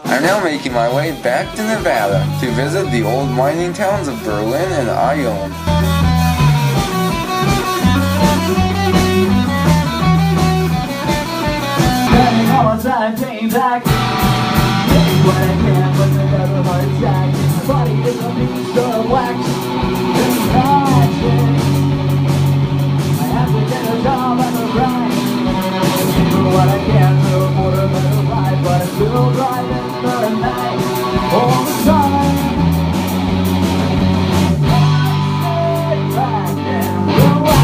I'm now making my way back to Nevada to visit the old mining towns of Berlin and Ione. Spending all my time paying back, getting what I can, but another heart attack. My body is a beast of wax. It's magic. I have to get a job and a grind. Do what I can to afford a better life, but I'm still driving the night all the time. I sit back and relax.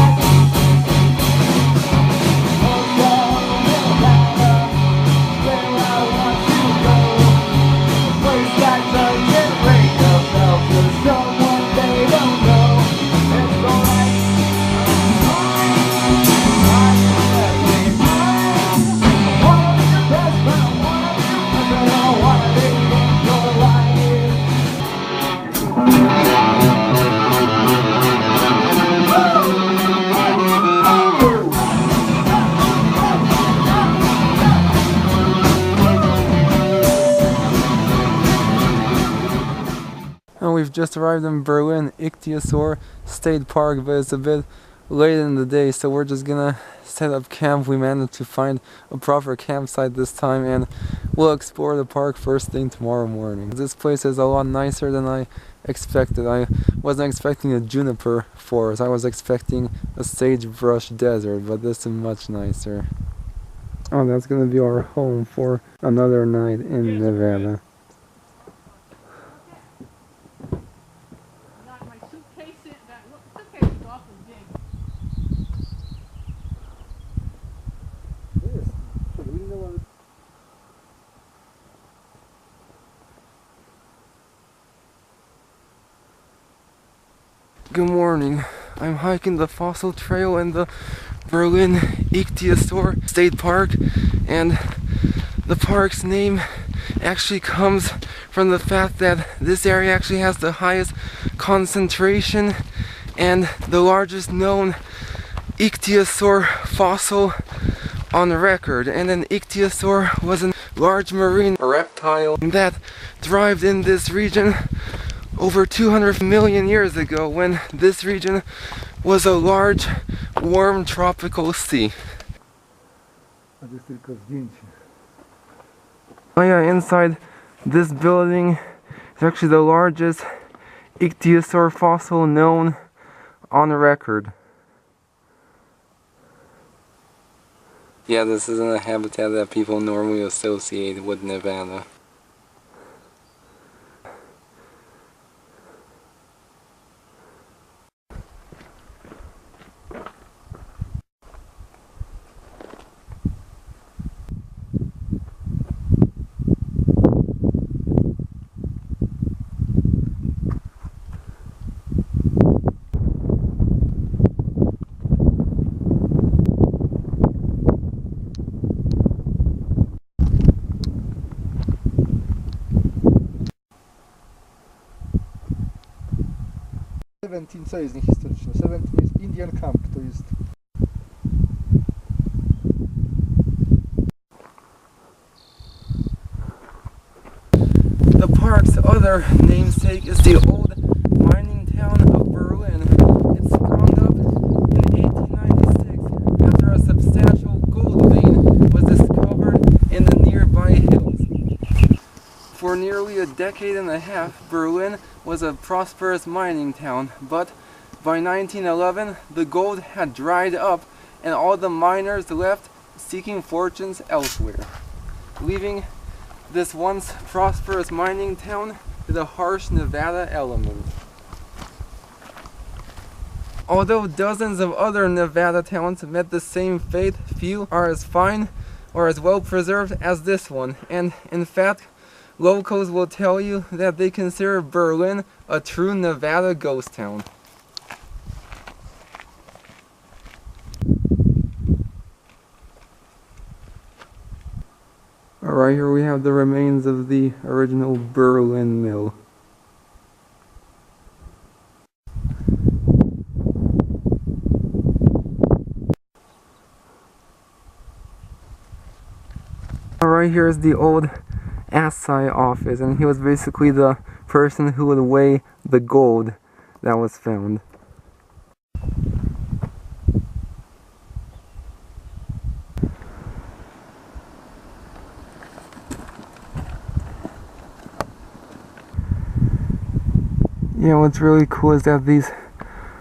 We've just arrived in Berlin-Ichthyosaur State Park, but it's a bit late in the day, so we're just gonna set up camp. We managed to find a proper campsite this time, and we'll explore the park first thing tomorrow morning. This place is a lot nicer than I expected. I wasn't expecting a juniper forest, I was expecting a sagebrush desert, but this is much nicer. Oh, that's gonna be our home for another night in Nevada. Good morning. I'm hiking the fossil trail in the Berlin-Ichthyosaur State Park, and the park's name actually comes from the fact that this area actually has the highest concentration and the largest known ichthyosaur fossil on record. And an ichthyosaur was a large marine reptile that thrived in this region over 200 million years ago, when this region was a large, warm tropical sea. Oh yeah, inside this building is actually the largest ichthyosaur fossil known on record. Yeah, this isn't a habitat that people normally associate with Nevada. Co jest niehistoryczne? 17 jest Indian Camp, to jest... The park's other namesake is the old mining town of Berlin. It sprung up in 1896 after a substantial gold vein was discovered in the nearby hills. For nearly a decade and a half, Berlin was a prosperous mining town, but by 1911 the gold had dried up and all the miners left seeking fortunes elsewhere, leaving this once prosperous mining town with a harsh Nevada element. Although dozens of other Nevada towns met the same fate, few are as fine or as well preserved as this one, and in fact, locals will tell you that they consider Berlin a true Nevada ghost town. Alright, here we have the remains of the original Berlin mill. Alright, here's the old assay office, and he was basically the person who would weigh the gold that was found. Yeah, what's really cool is that these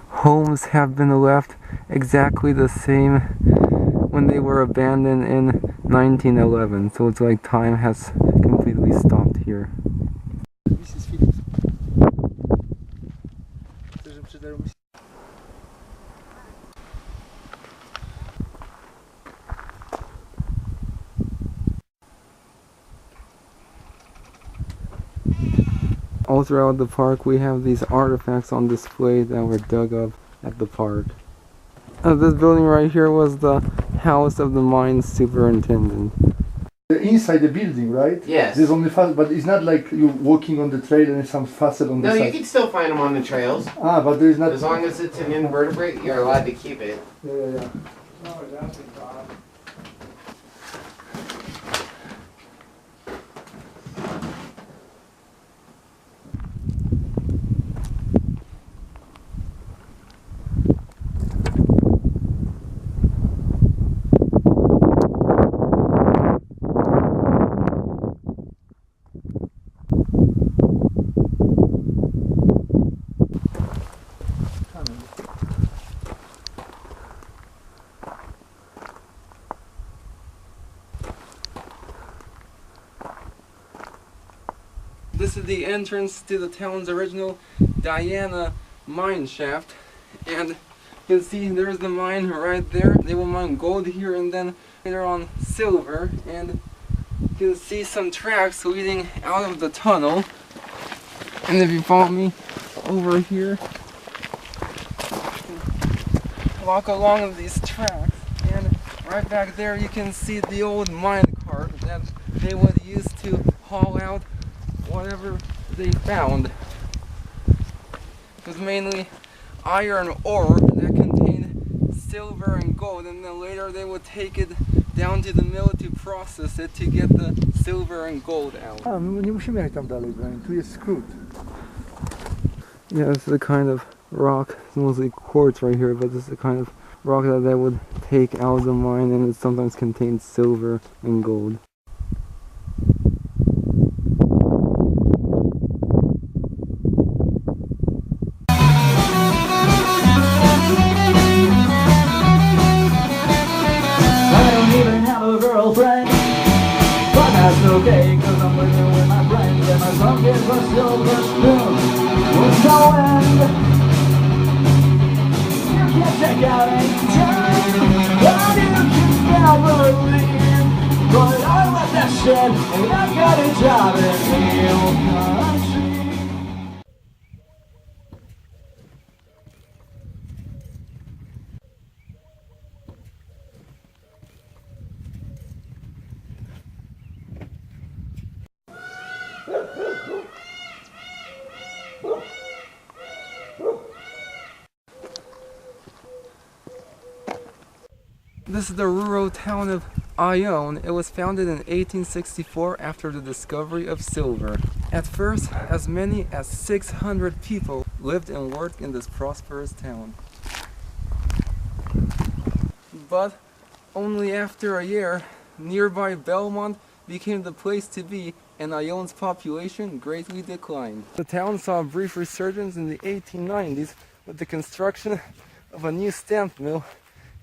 homes have been left exactly the same when they were abandoned in 1911, so it's like time has completely stopped here. This is Philips. All throughout the park we have these artifacts on display that were dug up at the park. This building right here was the house of the mine superintendent. Inside the building, right? Yes. There's only but it's not like you're walking on the trail and some fossil on the No, side. you can still find them on the trails. Ah, but there is not. As long as it's an invertebrate, you're allowed to keep it. Yeah. This is the entrance to the town's original Diana mine shaft, and you can see there's the mine right there. They will mine gold here and then later on silver, and you can see some tracks leading out of the tunnel. And if you follow me over here, walk along these tracks, and right back there you can see the old mine cart that they would use to haul out whatever they found. It was mainly iron ore that contained silver and gold, and then later they would take it down to the mill to process it to get the silver and gold out. A, my nie musimy jechać tam dalej, Brian. Tu jest skrót. Yeah, this is the kind of rock, it's mostly quartz right here, but this is the kind of rock that they would take out of the mine, and it sometimes contains silver and gold. That's okay, cause I'm living with my friends and my song is a silver spoon with no end. You can check out anytime, but you can never leave. But I left that shit and I got a job in the old country. This is the rural town of Ione. It was founded in 1864 after the discovery of silver. At first, as many as 600 people lived and worked in this prosperous town. But only after a year, nearby Belmont became the place to be, and Ione's population greatly declined. The town saw a brief resurgence in the 1890s with the construction of a new stamp mill,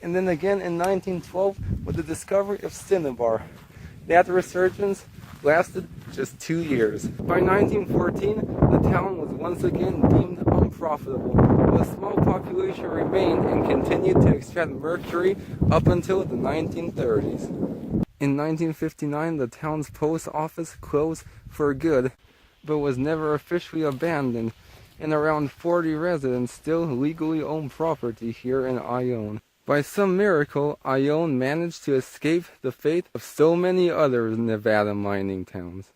and then again in 1912 with the discovery of cinnabar. That resurgence lasted just 2 years. By 1914, the town was once again deemed unprofitable. A small population remained and continued to extract mercury up until the 1930s. In 1959, the town's post office closed for good, but was never officially abandoned, and around 40 residents still legally own property here in Ione. By some miracle, Ione managed to escape the fate of so many other Nevada mining towns.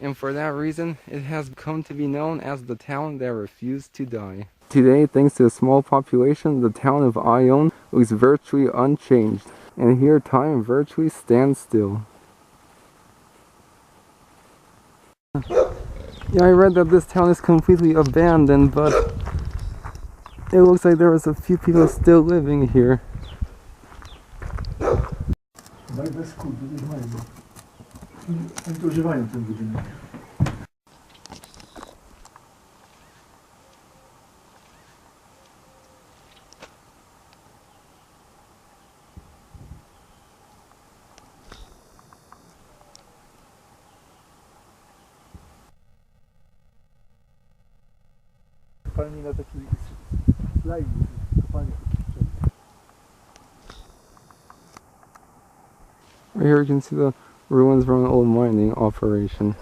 And for that reason, it has come to be known as the town that refused to die. Today, thanks to a small population, the town of Ione looks virtually unchanged. And here time virtually stands still. Yeah, I read that this town is completely abandoned, but it looks like there was a few people still living here. Tak, bez kół, tutaj mają. Oni to używają ten budynek. Kopalni na taki slajd, kopalni. Right here you can see the ruins from an old mining operation.